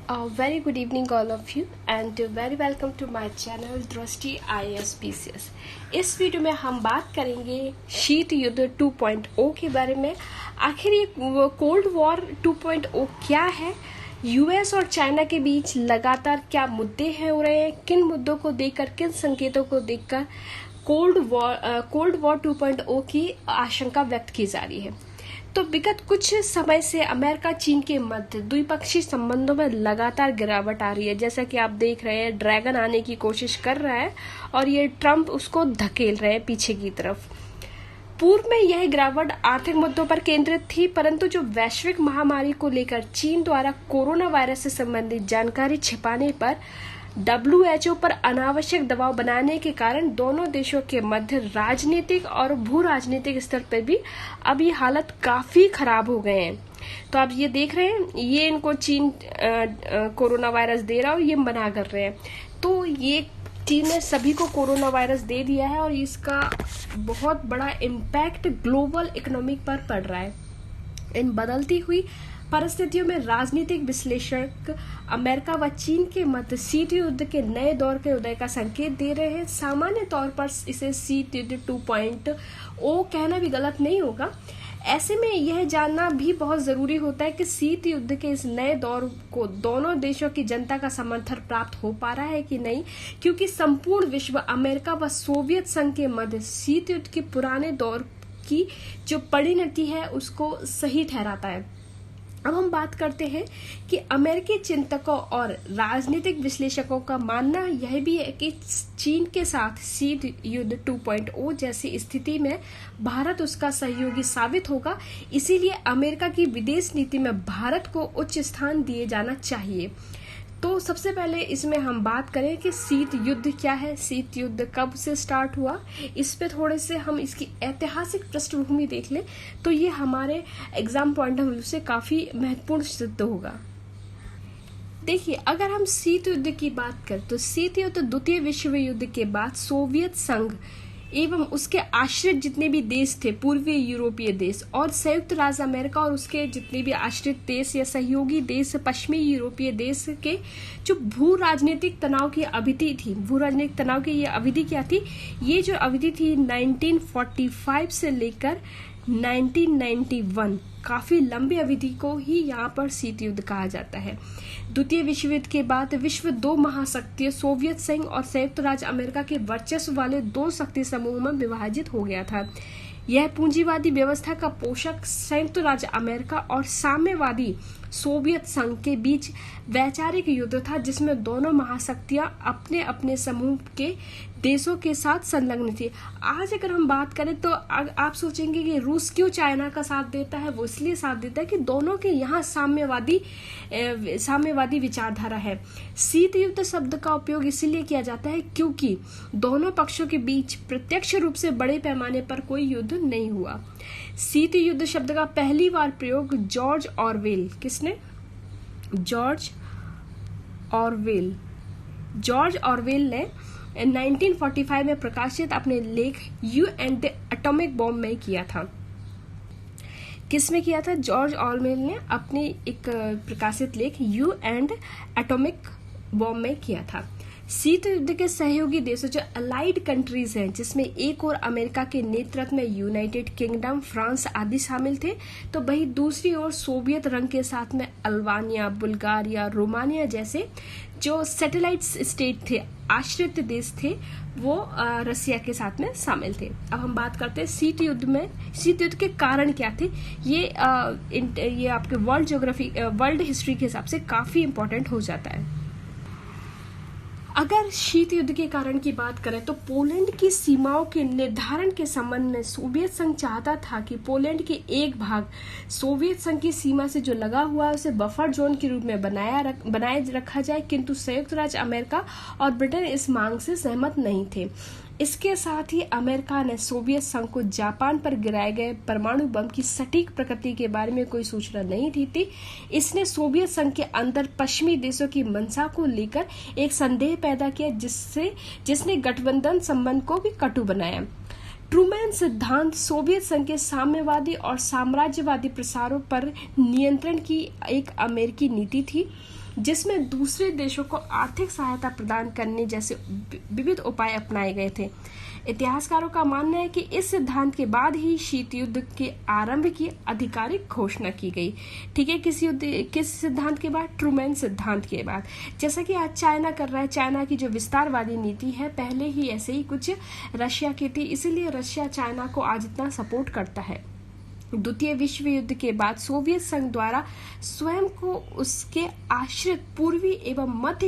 Very good evening all of you and very welcome to my channel दृष्टि IAS-PCS। इस video में हम बात करेंगे शीत युद्ध 2.0 के बारे में। आखिर ये कोल्ड वॉर 2.0 क्या है, यूएस और चाइना के बीच लगातार क्या मुद्दे हैं हो रहे हैं, किन मुद्दों को देखकर, किन संकेतों को देखकर कोल्ड वॉर 2.0 की आशंका व्यक्त की जा रही है। तो विगत कुछ समय से अमेरिका चीन के मध्य द्विपक्षीय संबंधों में लगातार गिरावट आ रही है। जैसा कि आप देख रहे हैं, ड्रैगन आने की कोशिश कर रहा है और ये ट्रंप उसको धकेल रहे हैं पीछे की तरफ। पूर्व में यह गिरावट आर्थिक मुद्दों पर केंद्रित थी, परंतु जो वैश्विक महामारी को लेकर चीन द्वारा कोरोना वायरस से संबंधित जानकारी छिपाने पर WHO पर अनावश्यक दबाव बनाने के कारण दोनों देशों के मध्य राजनीतिक और भू राजनीतिक स्तर पर भी अब ये हालत काफी खराब हो गए हैं। तो आप ये देख रहे हैं, ये इनको चीन कोरोना वायरस दे रहा है और ये मना कर रहे हैं। तो ये चीन ने सभी को कोरोना वायरस दे दिया है और इसका बहुत बड़ा इम्पैक्ट ग्लोबल इकोनॉमिक पर पड़ रहा है। इन बदलती हुई परिस्थितियों में राजनीतिक विश्लेषक अमेरिका व चीन के मध्य शीत युद्ध के नए दौर के उदय का संकेत दे रहे हैं। सामान्य तौर पर इसे शीत युद्ध 2.0 कहना भी गलत नहीं होगा। ऐसे में यह जानना भी बहुत जरूरी होता है कि शीत युद्ध के इस नए दौर को दोनों देशों की जनता का समर्थन प्राप्त हो पा रहा है कि नहीं, क्योंकि संपूर्ण विश्व अमेरिका व सोवियत संघ के मध्य शीत युद्ध के पुराने दौर की जो परिणति है उसको सही ठहराता है। अब हम बात करते हैं कि अमेरिकी चिंतकों और राजनीतिक विश्लेषकों का मानना यह भी है कि चीन के साथ शीत युद्ध 2.0 जैसी स्थिति में भारत उसका सहयोगी साबित होगा। इसीलिए अमेरिका की विदेश नीति में भारत को उच्च स्थान दिए जाना चाहिए। तो सबसे पहले इसमें हम बात करें कि शीत युद्ध क्या है, शीत युद्ध कब से स्टार्ट हुआ, इस पे थोड़े से हम इसकी ऐतिहासिक पृष्ठभूमि देख लें तो ये हमारे एग्जाम पॉइंट ऑफ व्यू से काफी महत्वपूर्ण सिद्ध होगा। देखिए, अगर हम शीत युद्ध की बात करें तो शीत युद्ध द्वितीय विश्व युद्ध के बाद सोवियत संघ एवं उसके आश्रित जितने भी देश थे, पूर्वी यूरोपीय देश और संयुक्त राज्य अमेरिका और उसके जितने भी आश्रित देश या सहयोगी देश पश्चिमी यूरोपीय देश के जो भू राजनीतिक तनाव की अवधि थी, भू राजनीतिक तनाव की ये अवधि क्या थी, ये जो अवधि थी 1945 से लेकर 1991, काफी लंबी अवधि को ही यहाँ पर शीत युद्ध कहा जाता है। द्वितीय विश्व युद्ध के बाद विश्व दो महाशक्तियों सोवियत संघ और संयुक्त राज्य अमेरिका के वर्चस्व वाले दो शक्ति समूहों में विभाजित हो गया था। यह पूंजीवादी व्यवस्था का पोषक संयुक्त राज्य अमेरिका और साम्यवादी सोवियत संघ के बीच वैचारिक युद्ध था, जिसमें दोनों महाशक्तियां अपने अपने समूह के देशों के साथ संलग्न थी। आज अगर हम बात करें तो आप सोचेंगे कि रूस क्यों चाइना का साथ देता है। वो इसलिए साथ देता है कि दोनों के यहाँ साम्यवादी विचारधारा है। शीत युद्ध शब्द का उपयोग इसलिए किया जाता है क्योंकि दोनों पक्षों के बीच प्रत्यक्ष रूप से बड़े पैमाने पर कोई युद्ध नहीं हुआ। शीत युद्ध शब्द का पहली बार प्रयोग जॉर्ज ऑरवेल, किसने? जॉर्ज ऑरवेल ने 1945 में प्रकाशित अपने लेख you and the atomic bomb में किया था। किस में किया था? जॉर्ज ऑरवेल ने अपने एक प्रकाशित लेख यू एंड एटॉमिक बॉम्ब में किया था। शीत युद्ध के सहयोगी देशों जो अलाइड कंट्रीज हैं, जिसमें एक और अमेरिका के नेतृत्व में यूनाइटेड किंगडम, फ्रांस आदि शामिल थे, तो वही दूसरी ओर सोवियत रंग के साथ में अल्बानिया, बुल्गारिया, रोमानिया जैसे जो सैटेलाइट स्टेट थे, आश्रित देश थे, वो रसिया के साथ में शामिल थे। अब हम बात करते हैं शीत युद्ध में। शीत युद्ध के कारण क्या थे, ये आपके वर्ल्ड हिस्ट्री के हिसाब से काफी इंपॉर्टेंट हो जाता है। अगर शीत युद्ध के कारण की बात करें तो पोलैंड की सीमाओं के निर्धारण के संबंध में सोवियत संघ चाहता था कि पोलैंड के एक भाग सोवियत संघ की सीमा से जो लगा हुआ है उसे बफर जोन के रूप में बनाए रखा जाए, किंतु संयुक्त राज्य अमेरिका और ब्रिटेन इस मांग से सहमत नहीं थे। इसके साथ ही अमेरिका ने सोवियत संघ को जापान पर गिराए गए परमाणु बम की सटीक प्रकृति के बारे में कोई सूचना नहीं थी। इसने सोवियत संघ के अंदर पश्चिमी देशों की मंशा को लेकर एक संदेह पैदा किया, जिसने गठबंधन संबंध को भी कटु बनाया। ट्रूमैन सिद्धांत सोवियत संघ के साम्यवादी और साम्राज्यवादी प्रसारों पर नियंत्रण की एक अमेरिकी नीति थी। जिसमें दूसरे देशों को आर्थिक सहायता प्रदान करने जैसे विविध उपाय अपनाए गए थे। इतिहासकारों का मानना है कि इस सिद्धांत के बाद ही शीत युद्ध के आरंभ की आधिकारिक घोषणा की गई। ठीक है, किस सिद्धांत के बाद? ट्रूमैन सिद्धांत के बाद। जैसा कि आज चाइना कर रहा है, चाइना की जो विस्तारवादी नीति है पहले ही ऐसे ही कुछ रशिया की थी, इसीलिए रशिया चाइना को आज इतना सपोर्ट करता है। द्वितीय विश्व युद्ध के बाद सोवियत संघ द्वारा स्वयं को उसके आश्रित पूर्वी एवं मध्य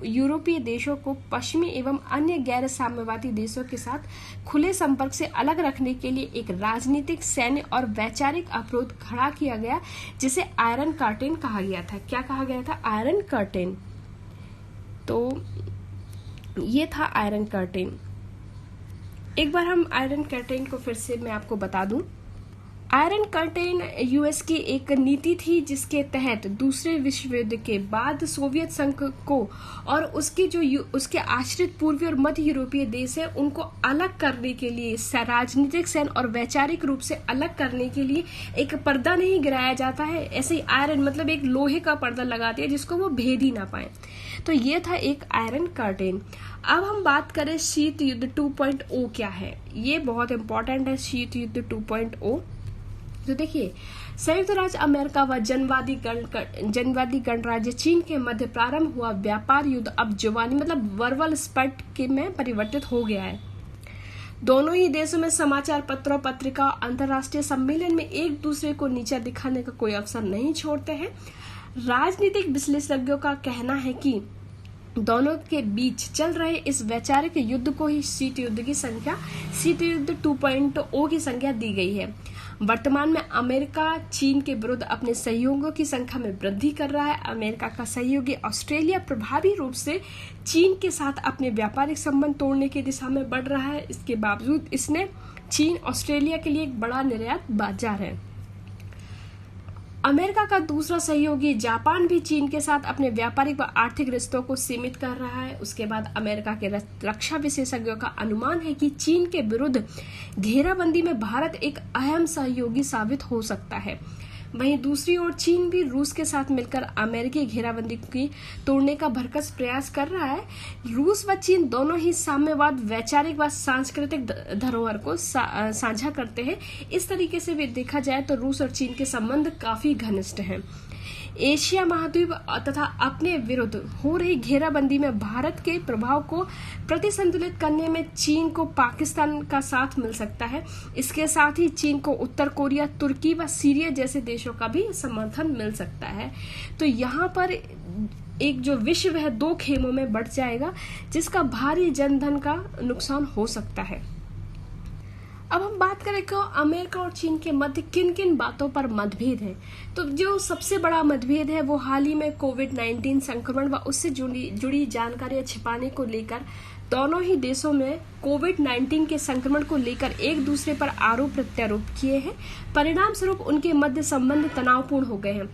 यूरोपीय देशों को पश्चिमी एवं अन्य गैर साम्यवादी देशों के साथ खुले संपर्क से अलग रखने के लिए एक राजनीतिक, सैन्य और वैचारिक अवरोध खड़ा किया गया, जिसे आयरन कर्टेन कहा गया था। क्या कहा गया था? Iron curtain. तो ये था आयरन कर्टेन। एक बार हम आयरन कर्टेन को फिर से मैं आपको बता दूं। आयरन कर्टेन यूएस की एक नीति थी जिसके तहत दूसरे विश्व युद्ध के बाद सोवियत संघ को और उसके आश्रित पूर्वी और मध्य यूरोपीय देश है उनको अलग करने के लिए, राजनीतिक, सैन्य और वैचारिक रूप से अलग करने के लिए एक पर्दा नहीं गिराया जाता है। ऐसे ही आयरन मतलब एक लोहे का पर्दा लगाते हैं जिसको वो भेद ही ना पाए। तो ये था एक आयरन कर्टेन। अब हम बात करें शीत युद्ध 2.0 क्या है। ये बहुत इंपॉर्टेंट है, शीत युद्ध 2.0। तो देखिए, संयुक्त राज्य अमेरिका व जनवादी गणराज्य चीन के मध्य प्रारंभ हुआ व्यापार युद्ध अब जुबानी मतलब वर्बल स्पर्ट के में परिवर्तित हो गया है। दोनों ही देशों में समाचार पत्रों, पत्रिका, अंतर्राष्ट्रीय सम्मेलन में एक दूसरे को नीचा दिखाने का कोई अवसर नहीं छोड़ते हैं। राजनीतिक विश्लेषज्ञों का कहना है कि दोनों के बीच चल रहे इस वैचारिक युद्ध को ही शीत युद्ध 2.0 की संख्या दी गई है। वर्तमान में अमेरिका चीन के विरुद्ध अपने सहयोगियों की संख्या में वृद्धि कर रहा है। अमेरिका का सहयोगी ऑस्ट्रेलिया प्रभावी रूप से चीन के साथ अपने व्यापारिक संबंध तोड़ने की दिशा में बढ़ रहा है। इसके बावजूद चीन ऑस्ट्रेलिया के लिए एक बड़ा निर्यात बाजार है। अमेरिका का दूसरा सहयोगी जापान भी चीन के साथ अपने व्यापारिक व आर्थिक रिश्तों को सीमित कर रहा है। उसके बाद अमेरिका के रक्षा विशेषज्ञों का अनुमान है कि चीन के विरुद्ध घेराबंदी में भारत एक अहम सहयोगी साबित हो सकता है। वहीं दूसरी ओर चीन भी रूस के साथ मिलकर अमेरिकी घेराबंदी की तोड़ने का भरकस प्रयास कर रहा है। रूस व चीन दोनों ही साम्यवाद, वैचारिक व सांस्कृतिक धरोहर को साझा करते हैं। इस तरीके से भी देखा जाए तो रूस और चीन के संबंध काफी घनिष्ठ हैं। एशिया महाद्वीप तथा अपने विरुद्ध हो रही घेराबंदी में भारत के प्रभाव को प्रतिसंतुलित करने में चीन को पाकिस्तान का साथ मिल सकता है। इसके साथ ही चीन को उत्तर कोरिया, तुर्की व सीरिया जैसे देशों का भी समर्थन मिल सकता है। तो यहाँ पर एक जो विश्व है दो खेमों में बढ़ जाएगा, जिसका भारी जनधन का नुकसान हो सकता है। अब हम बात करें कि अमेरिका और चीन के मध्य किन किन बातों पर मतभेद है। तो जो सबसे बड़ा मतभेद है वो हाल ही में कोविड-19 संक्रमण व उससे जुड़ी जानकारियां छिपाने को लेकर दोनों ही देशों में कोविड-19 के संक्रमण को लेकर एक दूसरे पर आरोप प्रत्यारोप किए हैं। परिणाम स्वरूप उनके मध्य संबंध तनावपूर्ण हो गए हैं।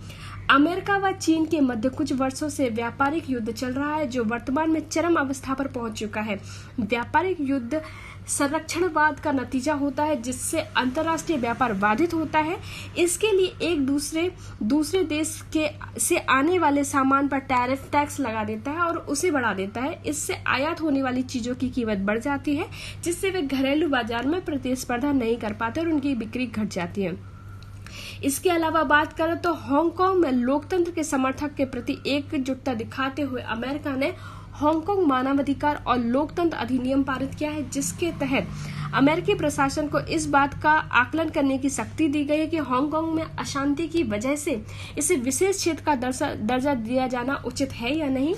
अमेरिका व चीन के मध्य कुछ वर्षों से व्यापारिक युद्ध चल रहा है जो वर्तमान में चरम अवस्था पर पहुंच चुका है। व्यापारिक युद्ध संरक्षणवाद का नतीजा होता है जिससे अंतर्राष्ट्रीय व्यापार बाधित होता है। इसके लिए एक दूसरे देश से आने वाले सामान पर टैरिफ टैक्स लगा देता है और उसे बढ़ा देता है। इससे आयात होने वाली चीजों की कीमत बढ़ जाती है जिससे वे घरेलू बाजार में प्रतिस्पर्धा नहीं कर पाते और उनकी बिक्री घट जाती है। इसके अलावा बात करें तो हांगकांग में लोकतंत्र के समर्थक के प्रति एकजुटता दिखाते हुए अमेरिका ने हांगकांग मानवाधिकार और लोकतंत्र अधिनियम पारित किया है, जिसके तहत अमेरिकी प्रशासन को इस बात का आकलन करने की शक्ति दी गई है कि हांगकांग में अशांति की वजह से इसे विशेष क्षेत्र का दर्जा दिया जाना उचित है या नहीं।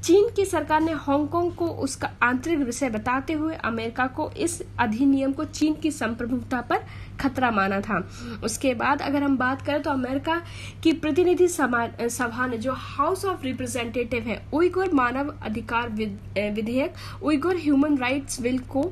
चीन की सरकार ने हांगकांग को उसका आंतरिक विषय बताते हुए अमेरिका को इस अधिनियम को चीन की संप्रभुता पर खतरा माना था। उसके बाद अगर हम बात करें तो अमेरिका की प्रतिनिधि सभा ने जो हाउस ऑफ रिप्रेजेंटेटिव है उइगुर मानव अधिकार विधेयक उइगुर ह्यूमन राइट्स बिल को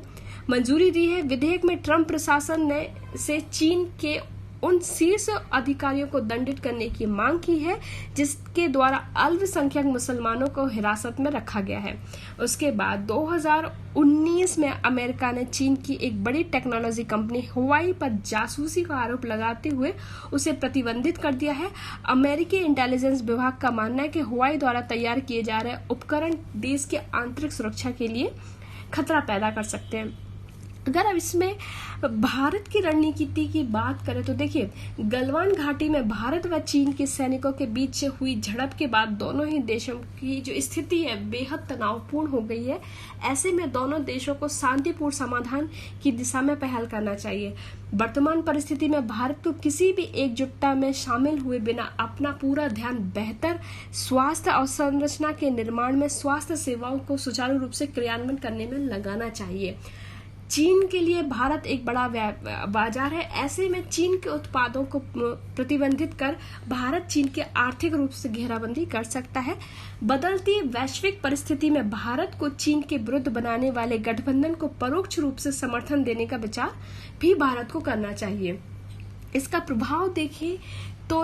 मंजूरी दी है। विधेयक में ट्रंप प्रशासन ने से चीन के उन शीर्ष अधिकारियों को दंडित करने की मांग की है जिसके द्वारा अल्पसंख्यक मुसलमानों को हिरासत में रखा गया है। उसके बाद 2019 में अमेरिका ने चीन की एक बड़ी टेक्नोलॉजी कंपनी हुआई पर जासूसी का आरोप लगाते हुए उसे प्रतिबंधित कर दिया है। अमेरिकी इंटेलिजेंस विभाग का मानना है कि हुआई द्वारा तैयार किए जा रहे उपकरण देश की आंतरिक सुरक्षा के लिए खतरा पैदा कर सकते हैं। अगर अब इसमें भारत की रणनीति की बात करें तो देखिए, गलवान घाटी में भारत व चीन के सैनिकों के बीच हुई झड़प के बाद दोनों ही देशों की जो स्थिति है बेहद तनावपूर्ण हो गई है। ऐसे में दोनों देशों को शांतिपूर्ण समाधान की दिशा में पहल करना चाहिए। वर्तमान परिस्थिति में भारत को किसी भी एकजुटता में शामिल हुए बिना अपना पूरा ध्यान बेहतर स्वास्थ्य अवसंरचना के निर्माण में स्वास्थ्य सेवाओं को सुचारू रूप से क्रियान्वयन करने में लगाना चाहिए। चीन के लिए भारत एक बड़ा बाजार है। ऐसे में चीन के उत्पादों को प्रतिबंधित कर भारत चीन के आर्थिक रूप से घेराबंदी कर सकता है। बदलती वैश्विक परिस्थिति में भारत को चीन के विरुद्ध बनाने वाले गठबंधन को परोक्ष रूप से समर्थन देने का विचार भी भारत को करना चाहिए। इसका प्रभाव देखिए तो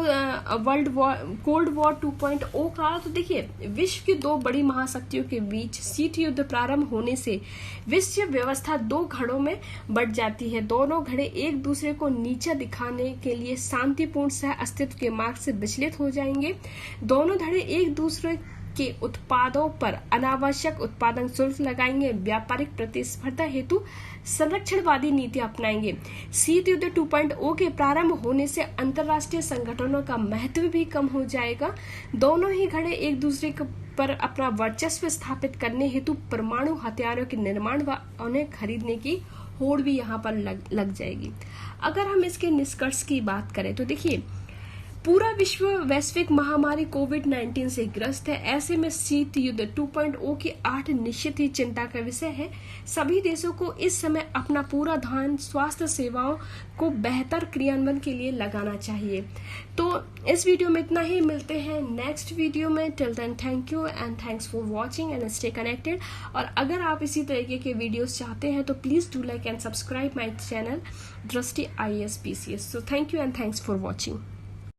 कोल्ड वॉर 2.0 का, तो देखिए विश्व की दो बड़ी महाशक्तियों के बीच शीत युद्ध प्रारंभ होने से विश्व व्यवस्था दो घड़ों में बंट जाती है। दोनों घड़े एक दूसरे को नीचा दिखाने के लिए शांतिपूर्ण सह अस्तित्व के मार्ग से विचलित हो जाएंगे। दोनों धड़े एक दूसरे के उत्पादों पर अनावश्यक उत्पादन शुल्क लगाएंगे, व्यापारिक प्रतिस्पर्धा हेतु संरक्षणवादी नीति अपनाएंगे। शीत युद्ध 2.0 के प्रारंभ होने से अंतर्राष्ट्रीय संगठनों का महत्व भी कम हो जाएगा। दोनों ही घड़े एक दूसरे पर अपना वर्चस्व स्थापित करने हेतु परमाणु हथियारों के निर्माण व उन्हें खरीदने की होड़ भी यहाँ पर लग जाएगी। अगर हम इसके निष्कर्ष की बात करें तो देखिए, पूरा विश्व वैश्विक महामारी कोविड-19 से ग्रस्त है। ऐसे में शीत युद्ध 2.0 की 8 निश्चित ही चिंता का विषय है। सभी देशों को इस समय अपना पूरा ध्यान स्वास्थ्य सेवाओं को बेहतर क्रियान्वयन के लिए लगाना चाहिए। तो इस वीडियो में इतना ही, मिलते हैं नेक्स्ट वीडियो में। Till then thank you and thanks for watching and stay connected. और अगर आप इसी तरीके के वीडियोस चाहते हैं तो please do like and subscribe my channel दृष्टि IAS PCS। So thank you and thanks for watching.